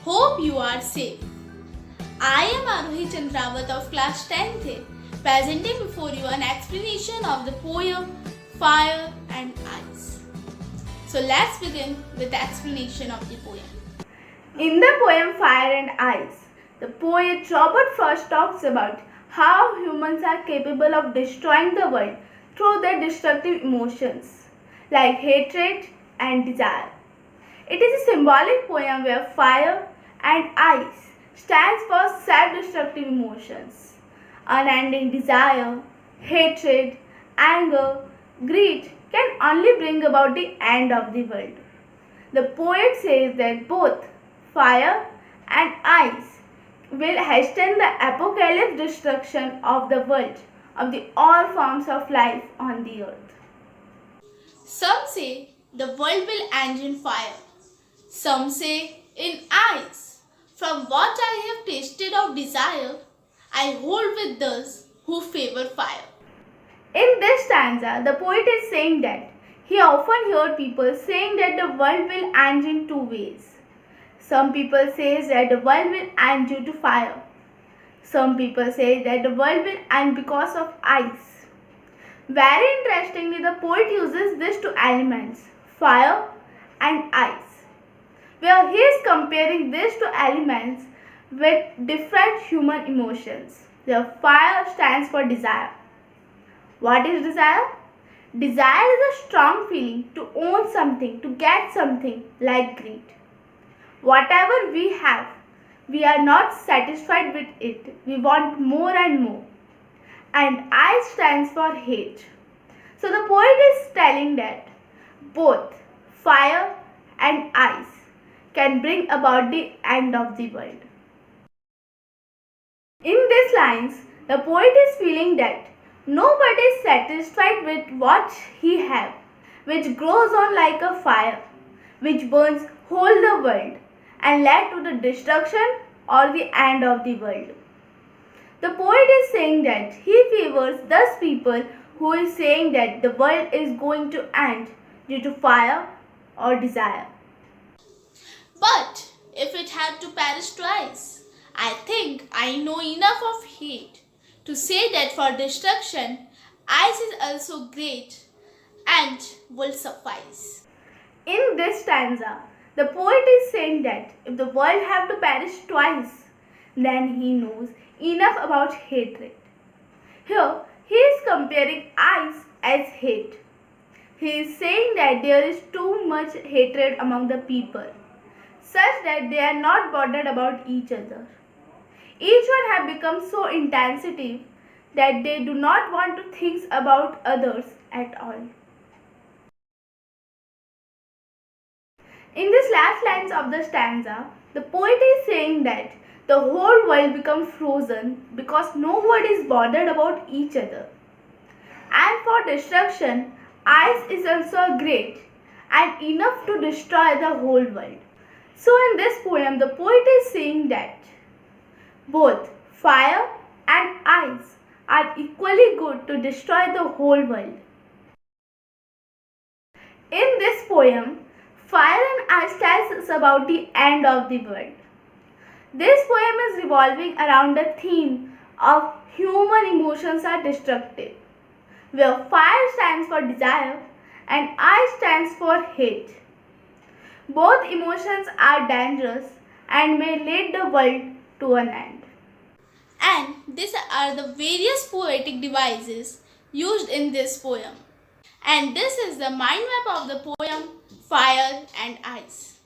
Hope you are safe. I am Aarohi Chandrawat of class 10th, presenting before you an explanation of the poem Fire and Ice. So let's begin with the explanation of the poem. In the poem Fire and Ice, the poet Robert Frost talks about how humans are capable of destroying the world through their destructive emotions like hatred and desire. It is a symbolic poem where fire and ice stands for self-destructive emotions, unending desire, hatred, anger, greed can only bring about the end of the world. The poet says that both fire and ice will hasten the apocalyptic destruction of the world, of the all forms of life on the earth. Some say the world will end in fire. Some say in ice. From what I have tasted of desire, I hold with those who favor fire. In this stanza, the poet is saying that he often hears people saying that the world will end in two ways. Some people say that the world will end due to fire. Some people say that the world will end because of ice. Very interestingly, the poet uses these two elements, fire and ice, where he is comparing these two elements with different human emotions. The fire stands for desire. What is desire? Desire is a strong feeling to own something, to get something, like greed. Whatever we have, we are not satisfied with it. We want more and more. And I stands for hate. So the poet is telling that both fire and ice can bring about the end of the world. In these lines, the poet is feeling that nobody is satisfied with what he has, which grows on like a fire, which burns whole the world and led to the destruction or the end of the world. The poet is saying that he favors those people who is saying that the world is going to end due to fire or desire. But if it had to perish twice, I think I know enough of hate to say that for destruction, ice is also great and will suffice. In this stanza, the poet is saying that if the world have to perish twice, then he knows enough about hatred. Here, he is comparing ice as hate. He is saying that there is too much hatred among the people, such that they are not bothered about each other. Each one have become so insensitive that they do not want to think about others at all. In these last lines of the stanza, the poet is saying that the whole world becomes frozen because nobody is bothered about each other. And for destruction, ice is also great and enough to destroy the whole world. So in this poem, the poet is saying that both fire and ice are equally good to destroy the whole world. In this poem, fire and ice tells us about the end of the world. This poem is revolving around the theme of human emotions are destructive, where fire stands for desire and ice stands for hate. Both emotions are dangerous and may lead the world to an end. And these are the various poetic devices used in this poem. And this is the mind map of the poem Fire and Ice.